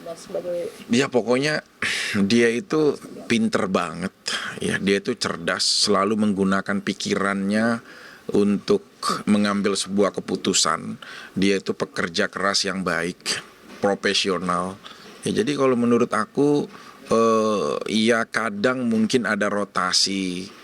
dan sebagai Ya pokoknya dia itu pinter banget, ya dia itu cerdas, selalu menggunakan pikirannya untuk mengambil sebuah keputusan. Dia itu pekerja keras yang baik, profesional. Ya jadi kalau menurut aku, ya kadang mungkin ada rotasi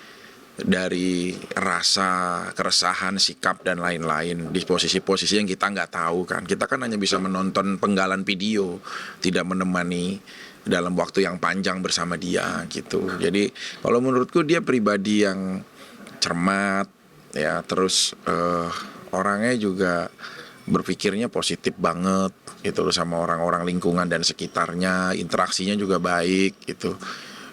dari rasa keresahan, sikap dan lain-lain di posisi-posisi yang kita nggak tahu kan. Kita kan hanya bisa menonton penggalan video, tidak menemani dalam waktu yang panjang bersama dia gitu. Jadi kalau menurutku dia pribadi yang cermat, ya terus orangnya juga berpikirnya positif banget gitu loh sama orang-orang lingkungan dan sekitarnya, interaksinya juga baik gitu.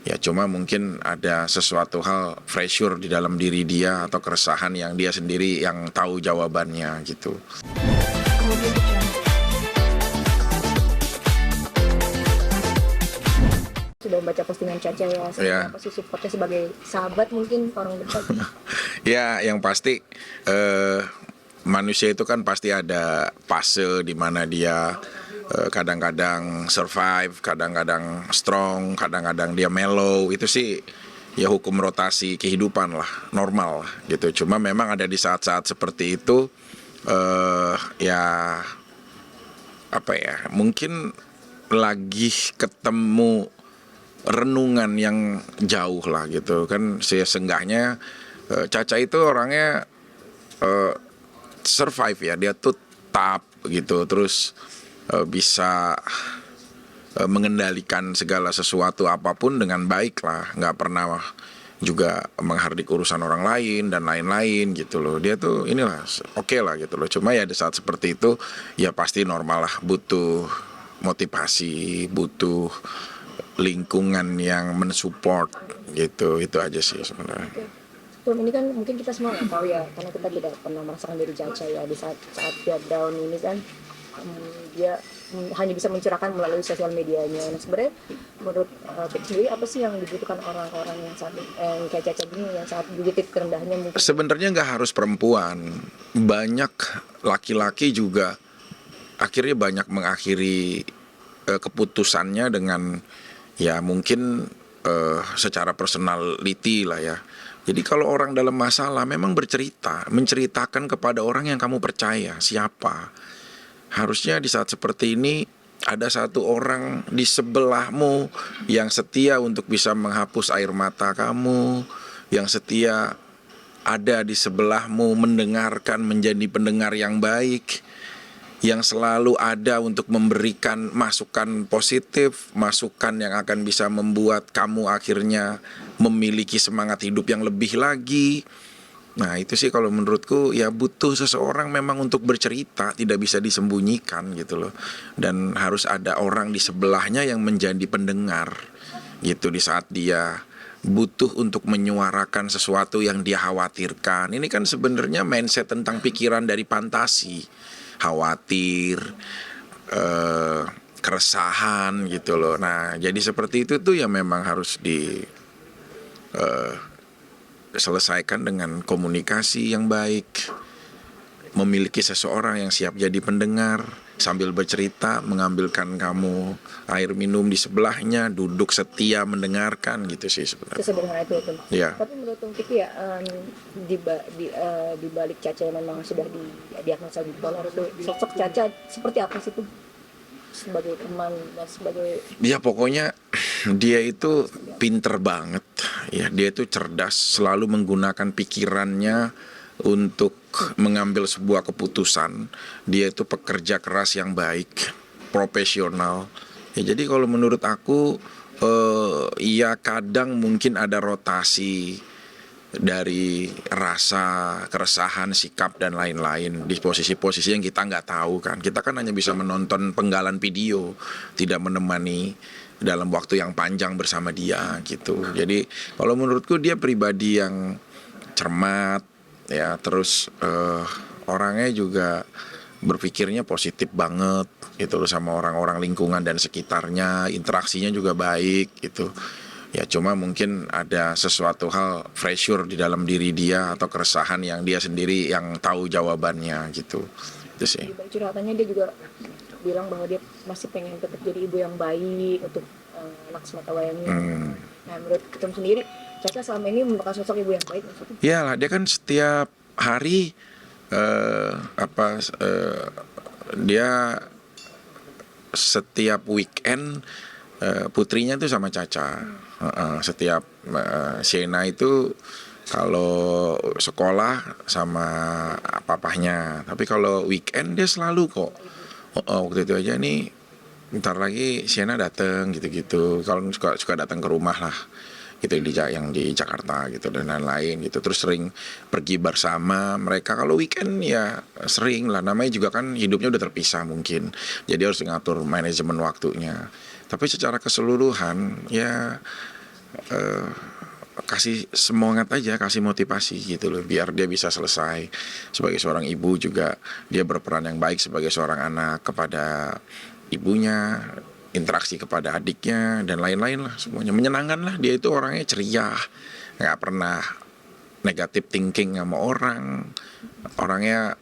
Ya cuma mungkin ada sesuatu hal pressure di dalam diri dia atau keresahan yang dia sendiri yang tahu jawabannya gitu. kemudian sudah membaca postingan Caca ya, seperti Ya. apa sih supportnya sebagai sahabat mungkin orang dekat? Ya yang pasti manusia itu kan pasti ada fase di mana dia kadang-kadang survive, kadang-kadang strong, kadang-kadang dia mellow. Itu sih ya hukum rotasi kehidupan lah, normal lah gitu. Cuma memang ada di saat-saat seperti itu ya apa ya, mungkin lagi ketemu renungan yang jauh lah gitu kan. Seenggaknya Caca itu orangnya survive ya, dia tuh tough gitu, terus bisa mengendalikan segala sesuatu apapun dengan baik lah, nggak pernah juga menghardik urusan orang lain dan lain-lain gitu loh. Dia tuh inilah oke lah gitu loh. Cuma ya di saat seperti itu ya pasti normal lah, butuh motivasi, butuh lingkungan yang mensupport gitu. Itu aja sih sebenarnya. Film ini kan mungkin kita semua nggak tahu ya, karena kita tidak pernah merasakan diri Caca ya di saat dia down ini kan. Dia hanya bisa mencurahkan melalui sosial medianya. Nah sebenarnya menurut Pik sendiri apa sih yang dibutuhkan orang-orang yang saat kayak Caca gini yang saat di titik terendahnya mungkin? Sebenarnya nggak harus perempuan, banyak laki-laki juga akhirnya banyak mengakhiri keputusannya dengan ya mungkin secara personality lah ya. Jadi kalau orang dalam masalah memang bercerita, menceritakan kepada orang yang kamu percaya siapa. Harusnya di saat seperti ini ada satu orang di sebelahmu yang setia untuk bisa menghapus air mata kamu, yang setia ada di sebelahmu mendengarkan, menjadi pendengar yang baik, yang selalu ada untuk memberikan masukan positif, masukan yang akan bisa membuat kamu akhirnya memiliki semangat hidup yang lebih lagi. Nah itu sih kalau menurutku ya butuh seseorang memang untuk bercerita, tidak bisa disembunyikan gitu loh. Dan harus ada orang di sebelahnya yang menjadi pendengar gitu di saat dia butuh untuk menyuarakan sesuatu yang dia khawatirkan. Ini kan sebenarnya mindset tentang pikiran dari fantasi, khawatir, keresahan gitu loh. Nah jadi seperti itu tuh ya memang harus selesaikan dengan komunikasi yang baik, memiliki seseorang yang siap jadi pendengar, sambil bercerita, mengambilkan kamu air minum di sebelahnya, duduk setia mendengarkan gitu sih sebenarnya. Sesederhana itu. Ya. Tapi menurut Tung Kiki ya di balik Caca yang memang sudah diagnosa bipolar itu sosok Caca seperti apa sih tuh sebagai teman dan sebagai Ya pokoknya dia itu pinter banget, ya dia itu cerdas, selalu menggunakan pikirannya untuk mengambil sebuah keputusan. Dia itu pekerja keras yang baik, profesional. Ya jadi kalau menurut aku ya kadang mungkin ada rotasi dari rasa keresahan, sikap dan lain-lain di posisi-posisi yang kita nggak tahu kan. Kita kan hanya bisa menonton penggalan video, tidak menemani dalam waktu yang panjang bersama dia gitu. Jadi kalau menurutku dia pribadi yang cermat, ya terus orangnya juga berpikirnya positif banget gitu loh sama orang-orang lingkungan dan sekitarnya, interaksinya juga baik gitu. Ya cuma mungkin ada sesuatu hal pressure di dalam diri dia atau keresahan yang dia sendiri yang tahu jawabannya gitu. Itu sih. di balik curhatannya dia juga bilang bahwa dia masih pengen tetap jadi ibu yang baik untuk anak sematawayangnya. Nah menurut Ketum sendiri, Caca selama ini merupakan sosok ibu yang baik maksudnya? Iyalah, dia kan setiap hari dia setiap weekend putrinya tuh sama Caca. Setiap Sienna itu kalau sekolah sama papahnya, tapi kalau weekend dia selalu kok. Waktu itu aja nih, bentar lagi Sienna dateng gitu-gitu. Kalau suka datang ke rumah lah, gitu yang di Jakarta gitu dan lain-lain gitu. Terus sering pergi bersama mereka. Kalau weekend ya sering lah. Namanya juga kan hidupnya udah terpisah mungkin. Jadi harus ngatur manajemen waktunya. Tapi secara keseluruhan ya kasih semangat aja, kasih motivasi gitu loh, biar dia bisa selesai. Sebagai seorang ibu juga dia berperan yang baik sebagai seorang anak kepada ibunya, interaksi kepada adiknya dan lain-lain lah, semuanya menyenangkan lah. Dia itu orangnya ceria, nggak pernah negatif thinking sama orangnya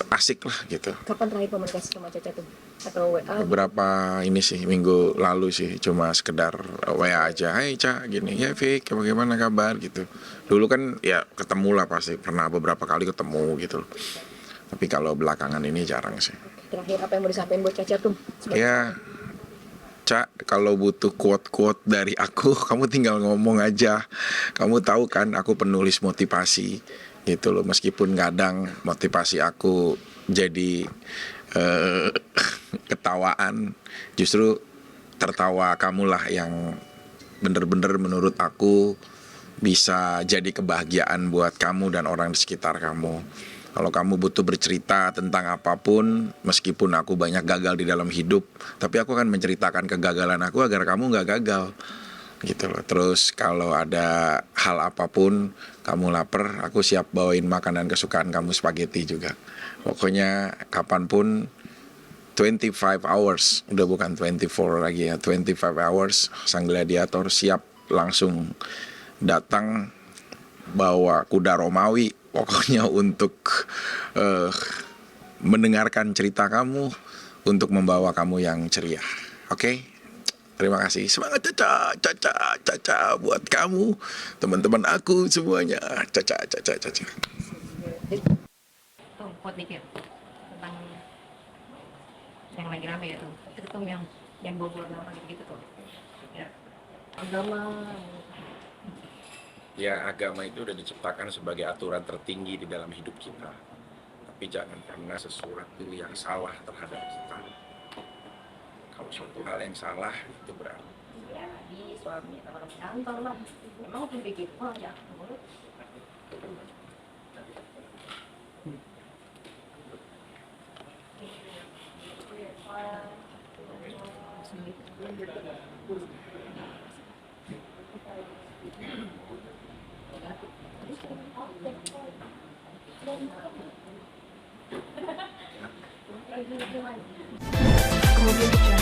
asik lah gitu. Kapan terakhir komunikasi sama Caca tuh? Atau WA? Beberapa ini sih minggu lalu sih, cuma sekedar WA aja, hai Ca gini, ya Fik bagaimana kabar gitu. Dulu kan ya ketemu lah, pasti pernah beberapa kali ketemu gitu loh. Tapi kalau belakangan ini jarang sih. Terakhir apa yang mau disampaikan buat Caca tuh? Ya Cak, kalau butuh quote-quote dari aku, kamu tinggal ngomong aja. Kamu tahu kan aku penulis motivasi gitu loh. Meskipun kadang motivasi aku jadi ketawaan, justru tertawa kamulah yang bener-bener menurut aku bisa jadi kebahagiaan buat kamu dan orang di sekitar kamu. Kalau kamu butuh bercerita tentang apapun, meskipun aku banyak gagal di dalam hidup, tapi aku akan menceritakan kegagalan aku agar kamu nggak gagal, gitu loh. Terus kalau ada hal apapun, kamu lapar, aku siap bawain makanan kesukaan kamu, spaghetti juga. Pokoknya kapanpun, 25 hours, udah bukan 24 lagi ya, 25 hours, sang gladiator siap langsung datang bawa kuda Romawi, pokoknya untuk mendengarkan cerita kamu, untuk membawa kamu yang ceria. Oke? Terima kasih. Semangat Caca buat kamu, teman-teman aku semuanya. Caca. Oh, quote dikit tentang yang lagi rame ya tuh. Itu tuh yang Bogor nama gitu tuh. Ya. Agama. Ya, agama itu udah diciptakan sebagai aturan tertinggi di dalam hidup kita. Tapi jangan pernah sesuatu yang salah terhadap kita. Kalau suatu hal yang salah, itu berarti Ya, di suami atau orang kantor lah. Emang aku pikir, oh ya, menurut. Kemudian